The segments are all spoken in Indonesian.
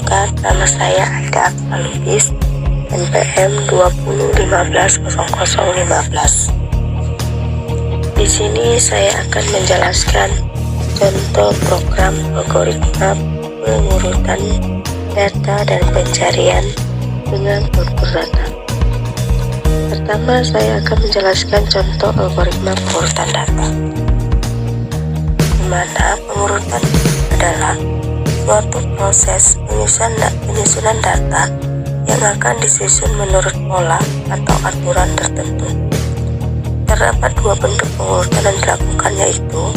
Perkenalkan, nama saya Aida Akmalubis, NPM 20150015. Di sini saya akan menjelaskan contoh program algoritma pengurutan data dan pencarian dengan struktur data. Pertama, saya akan menjelaskan contoh algoritma pengurutan data, di mana pengurutan adalah suatu proses penyusunan data yang akan disusun menurut pola atau aturan tertentu. Terdapat dua bentuk pengurutan yang dilakukan, yaitu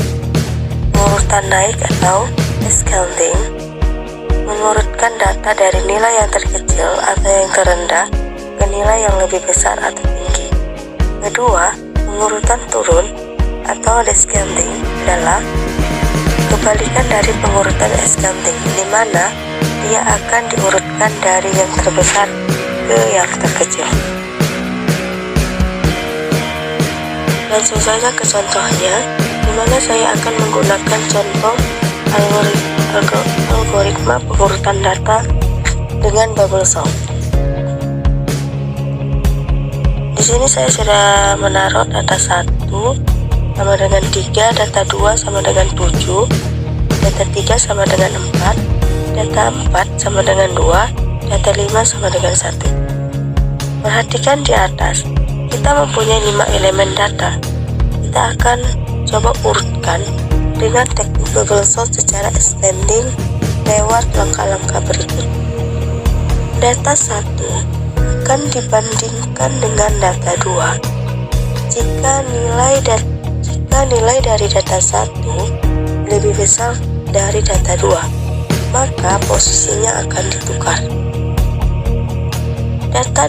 pengurutan naik atau descending, mengurutkan data dari nilai yang terkecil atau yang terendah ke nilai yang lebih besar atau tinggi. Kedua, pengurutan turun atau descending adalah kebalikan dari pengurutan ascending, di mana dia akan diurutkan dari yang terbesar ke yang terkecil. Langsung saja ke contohnya, di mana saya akan menggunakan contoh algoritma pengurutan data dengan bubble sort. Di sini saya sudah menaruh data 1 sama dengan 3, data 2 sama dengan 7, data 3 sama dengan 4, data 4 sama dengan 2, data 5 sama dengan 1. Perhatikan di atas, kita mempunyai 5 elemen data. Kita akan coba urutkan dengan teknik bubble sort secara ascending lewat langkah-langkah berikut. Data 1 akan dibandingkan dengan data 2. Jika nilai dari data 1 lebih besar dari data 2, maka posisinya akan ditukar. Data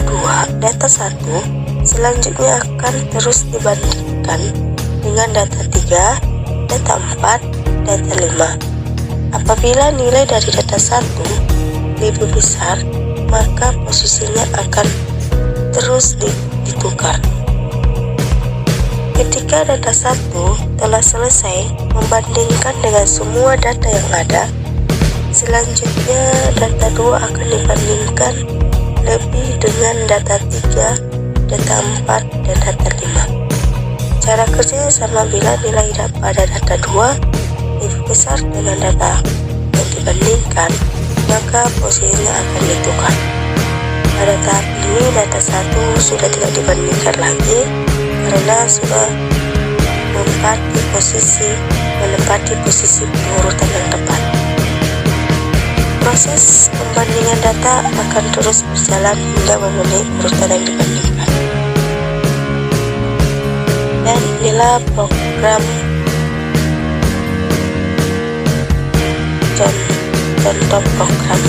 1 selanjutnya akan terus dibandingkan dengan data 3, data 4, data 5. Apabila nilai dari data 1 lebih besar, maka posisinya akan terus ditukar. Ketika data 1 telah selesai membandingkan dengan semua data yang ada, selanjutnya data 2 akan dibandingkan lebih dengan data 3, data 4, dan data 5. Cara kerjanya sama. Bila nilai pada data 2 lebih besar dengan data yang dibandingkan, maka posisinya akan ditukar. Pada tahap ini data 1 sudah tidak dibandingkan lagi karena sudah menempati posisi pengurutan yang tepat. Proses pembandingan data akan terus berjalan hingga memenuhi urutan yang dibandingkan. Dan inilah program contoh program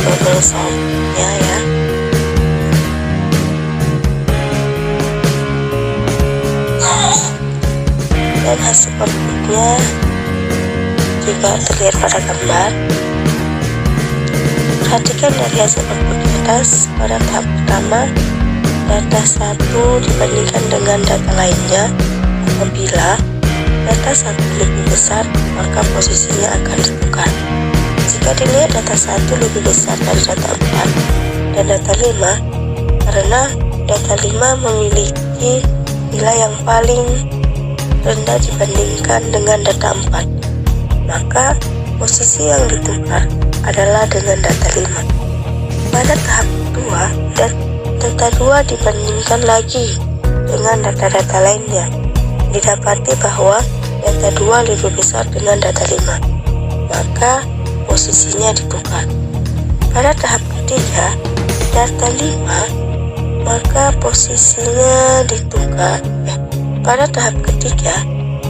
bubble sort-nya ya. Dan hasil outputnya juga terlihat pada gambar. Perhatikan dari hasil output di atas. Pada tahap pertama, data 1 dibandingkan dengan data lainnya. Apabila data 1 lebih besar, maka posisinya akan ditukar. Jika dilihat data 1 lebih besar dari data 4 dan data 5, karena data 5 memiliki nilai yang paling rendah dibandingkan dengan data 4, maka posisi yang ditukar adalah dengan data 5. Pada tahap kedua, data 2 dibandingkan lagi dengan data-data lainnya. Didapati bahwa data 2 lebih besar dengan data 5, maka posisinya ditukar. Pada tahap ketiga, data 5, maka posisinya ditukar. Pada tahap ketiga,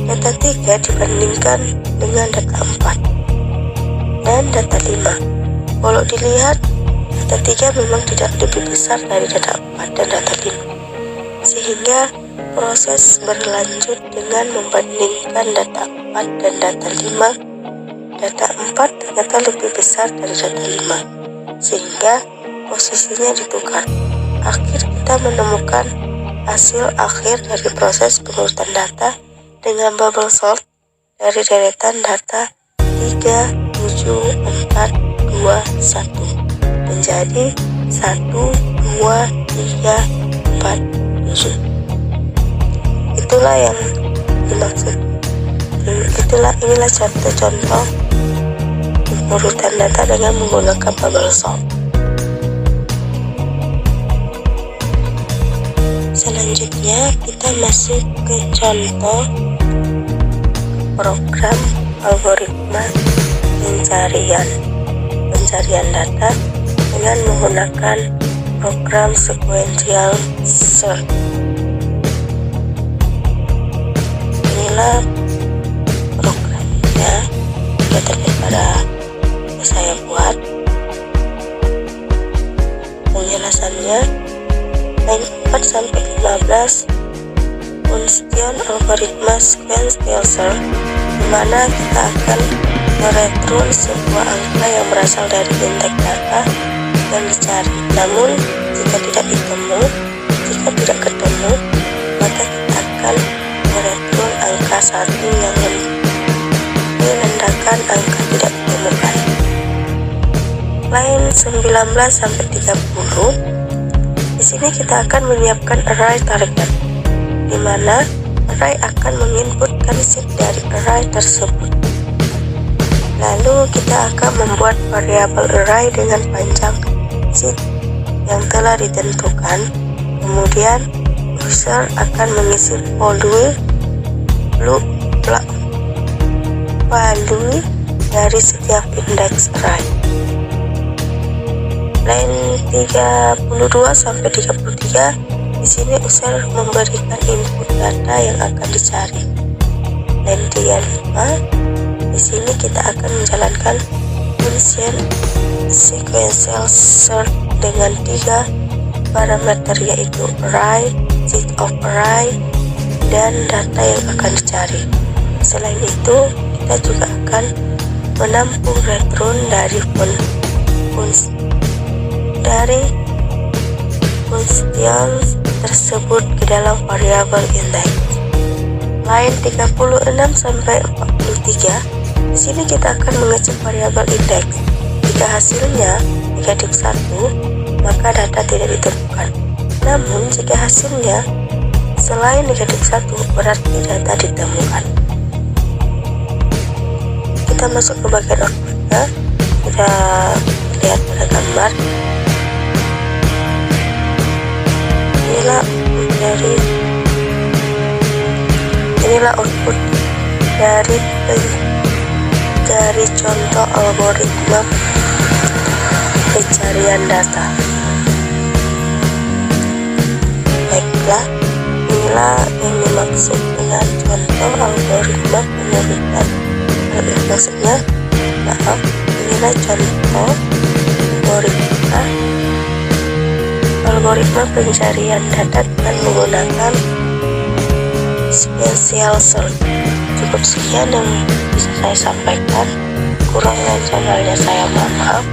data 3 dibandingkan dengan data 4 dan data 5. Kalau dilihat, data 3 memang tidak lebih besar dari data 4 dan data 5, sehingga proses berlanjut dengan membandingkan data 4 dan data 5. Data 4 ternyata lebih besar dari data 5, sehingga posisinya ditukar. Akhir kita menemukan hasil akhir dari proses pengurutan data dengan bubble sort dari deretan data 3, 7, 4, 2, menjadi 1, 2, 3, 4, 7. Itulah yang dimaksud. Inilah contoh-contoh urutan data dengan menggunakan bubble sort. Selanjutnya kita masuk ke contoh program algoritma pencarian data dengan menggunakan program sequential search. Inilah programnya, sudah terlihat pada saya buat. Penjelasannya line 4 sampai 15 Bunstein algoritma sequential search, di mana kita akan mereturn sebuah angka yang berasal dari indeks data yang dicari. Namun jika tidak ketemu, maka kita akan mereturn angka 1 yang menandakan angka tidak ditemukan. Line 19 sampai 30, di sini kita akan menyiapkan array target, di mana array akan menginputkan seed dari array tersebut. Lalu kita akan membuat variabel array dengan panjang seed yang telah ditentukan. Kemudian user akan mengisi value dari setiap indeks array. Line 32 sampai 33, di sini user memberikan input data yang akan dicari. Line 35, di sini kita akan menjalankan Bunstein sequential search dengan 3 parameter, yaitu array, seed of array, dan data yang akan dicari. Selain itu, kita juga akan menampung return dari Bunstein tersebut ke dalam variabel index. Line 36 sampai 43, di sini kita akan mengecek variabel index. Jika hasilnya negatif 1, maka data tidak ditemukan. Namun jika hasilnya selain negatif 1, berarti data ditemukan. Kita masuk ke bagian outputnya. Kita lihat pada gambar. Inilah output dari contoh algoritma pencarian data. Baiklah, inilah yang dimaksud dengan contoh algoritma penyelidikan. Inilah contoh algoritma pencarian data dengan menggunakan sequential search. Cukup sekian yang bisa saya sampaikan. Kurang lancarnya saya mohon maaf.